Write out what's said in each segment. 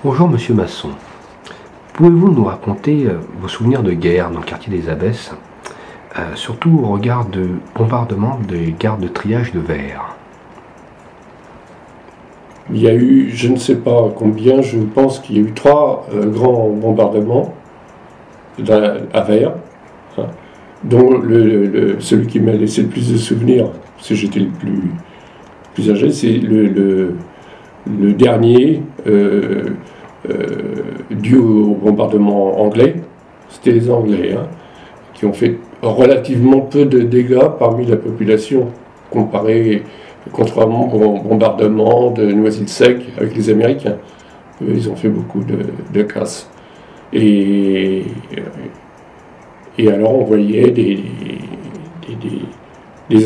Bonjour Monsieur Masson. Pouvez-vous nous raconter vos souvenirs de guerre dans le quartier des Abbesses, surtout au regard de bombardements des gares de triage de verre? Il y a eu, je ne sais pas combien, je pense qu'il y a eu 3 grands bombardements à verre, hein, dont celui qui m'a laissé le plus de souvenirs, parce que j'étais le plus âgé, c'est le dernier dû au bombardement anglais. C'était les Anglais, hein, qui ont fait relativement peu de dégâts parmi la population, contrairement au bombardement de Noisy-le-Sec avec les Américains. Eux, ils ont fait beaucoup de casse. Et alors on voyait des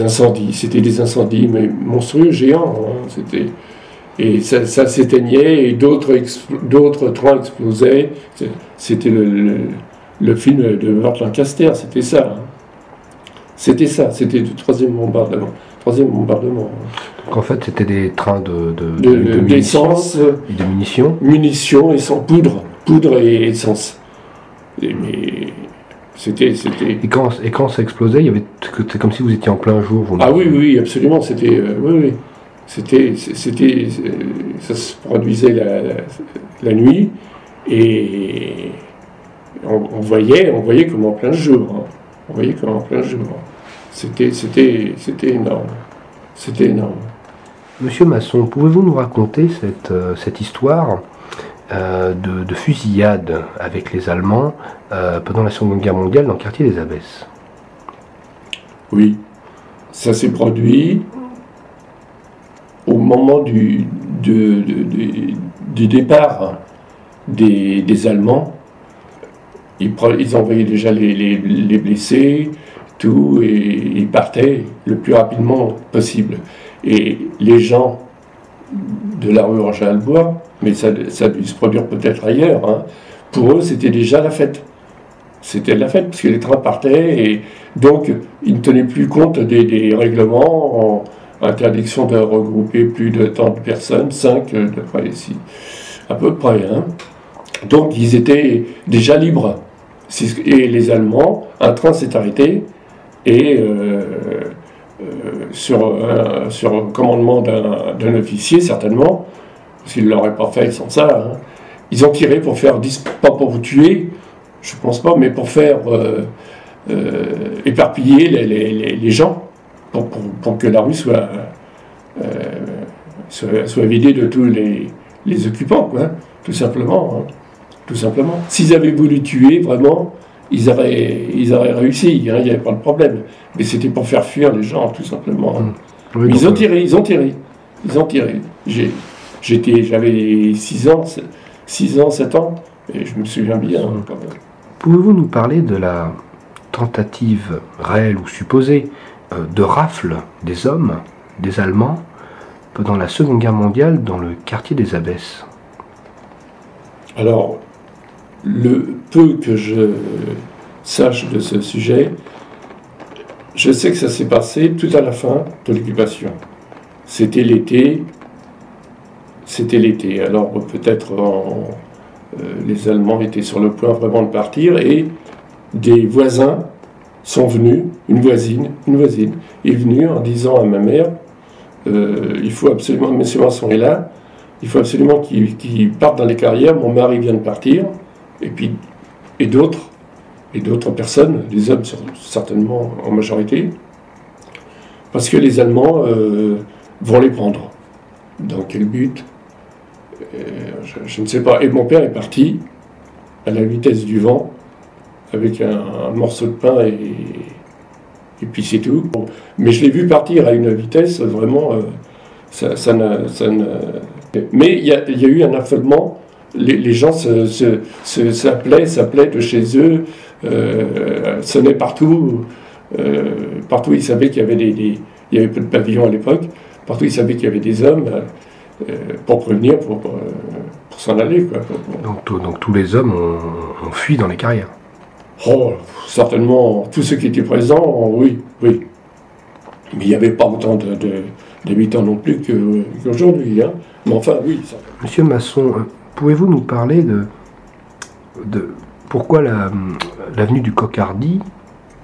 incendies. C'était des incendies mais monstrueux, géants. Hein, et ça s'éteignait et d'autres trains explosaient. C'était le film de Burt Lancaster, c'était ça. Hein. C'était le troisième bombardement. Donc en fait c'était des trains de d'essence et de munitions. Munitions, essence, poudre et essence. Mais c'était... Et quand ça explosait, c'est comme si vous étiez en plein jour. Ah oui, absolument. C'était... oui. Ça se produisait la nuit et on voyait comme en plein jour. Hein. On voyait comme en plein jour. C'était énorme. C'était énorme. Monsieur Masson, pouvez-vous nous raconter cette histoire de fusillade avec les Allemands pendant la Seconde Guerre mondiale dans le quartier des Abbesses? Oui, ça s'est produit au moment du départ des Allemands. Ils envoyaient déjà les blessés, tout, et ils partaient le plus rapidement possible. Et les gens de la rue Roger-Albois, mais ça a dû se produire peut-être ailleurs, hein, pour eux c'était déjà la fête. C'était la fête, parce que les trains partaient, et donc ils ne tenaient plus compte des règlements, interdiction de regrouper plus de tant de personnes, 5 d'après ici, à peu près. Hein. Donc ils étaient déjà libres. Et les Allemands, un train s'est arrêté, et sur commandement d'un officier, certainement, parce qu'ils ne l'auraient pas fait sans ça, hein, ils ont tiré pour faire, pas pour vous tuer, je ne pense pas, mais pour faire éparpiller les gens, pour que la rue soit vidée de tous les occupants, quoi, tout simplement. Hein, tout simplement. S'ils avaient voulu tuer, vraiment, ils auraient réussi, hein, il n'y avait pas de problème. Mais c'était pour faire fuir les gens, tout simplement. Oui, ils ont tiré. J'avais 6 ans, 7 ans, et je me souviens bien. Quand même. Pouvez-vous nous parler de la tentative réelle ou supposée de rafle des hommes, des Allemands, pendant la Seconde Guerre mondiale dans le quartier des Abbesses? Alors, le peu que je sache de ce sujet, je sais que ça s'est passé tout à la fin de l'occupation. C'était l'été. Alors peut-être les Allemands étaient sur le point vraiment de partir et des voisins sont venus, une voisine est venue en disant à ma mère il faut absolument, monsieur Masson est là, il faut absolument qu'il parte dans les carrières, mon mari vient de partir, et d'autres personnes, des hommes certainement en majorité, parce que les Allemands vont les prendre. Dans quel but? Je ne sais pas. Et mon père est parti à la vitesse du vent, avec un morceau de pain et puis c'est tout. Bon. Mais je l'ai vu partir à une vitesse vraiment... Mais il y a eu un affolement. Les gens s'appelaient de chez eux, sonnaient partout. Partout, ils savaient qu'il y avait il y avait peu de pavillons à l'époque. Partout, ils savaient qu'il y avait des hommes pour prévenir, pour s'en aller. Quoi. Donc tous les hommes ont fui dans les carrières. Oh, certainement, tous ceux qui étaient présents, oui. Mais il n'y avait pas autant d'habitants non plus qu'aujourd'hui. Hein. Mais enfin, oui. Ça... Monsieur Masson, Pouvez-vous nous parler de pourquoi l'avenue du Coq-Hardy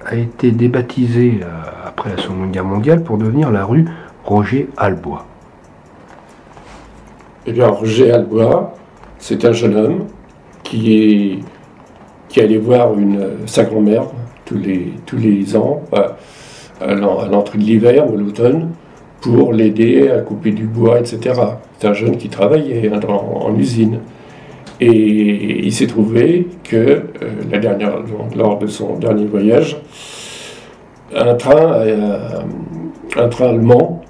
a été débaptisée après la Seconde Guerre mondiale pour devenir la rue Roger Halbois? Eh bien, Roger Halbois, c'est un jeune homme qui allait voir sa grand-mère tous les ans, à l'entrée de l'hiver ou l'automne, pour l'aider à couper du bois, etc. C'est un jeune qui travaillait en usine. Et il s'est trouvé que, lors de son dernier voyage, un train allemand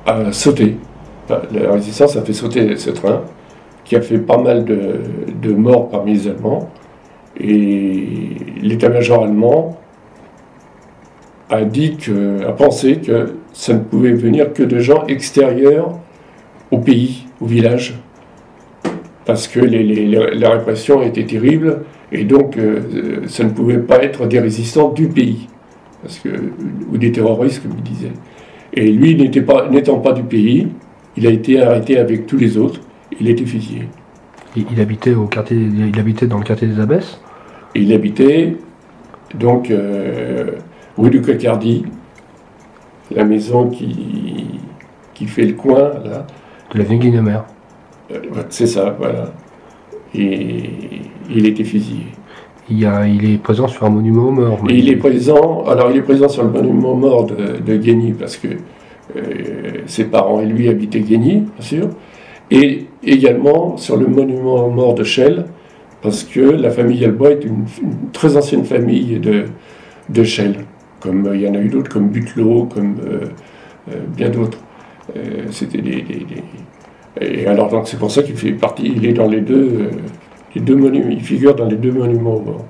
a sauté. La résistance a fait sauter ce train, qui a fait pas mal de morts parmi les Allemands. Et l'état-major allemand a pensé que ça ne pouvait venir que de gens extérieurs au pays, au village, parce que la répression était terrible, et donc ça ne pouvait pas être des résistants du pays, ou des terroristes, comme il disait. Et lui, n'étant pas du pays, il a été arrêté avec tous les autres, il a été fusillé. Il habitait dans le quartier des Abbesses? Et il habitait donc rue du Coq-Hardy, la maison qui fait le coin là. De l'avenue Guinemer. C'est ça, voilà. Et il a été fusillé. Il est présent sur un monument aux morts. Et il est présent sur le monument aux morts de Guény, parce que ses parents et lui habitaient Guény, bien sûr, et également sur le monument aux morts de Chelles, parce que la famille Halbois est une très ancienne famille de Chelles, comme il y en a eu d'autres, comme Butelot, comme bien d'autres. C'était et alors donc c'est pour ça qu'il fait partie, il est dans les deux monuments, il figure dans les deux monuments aux morts.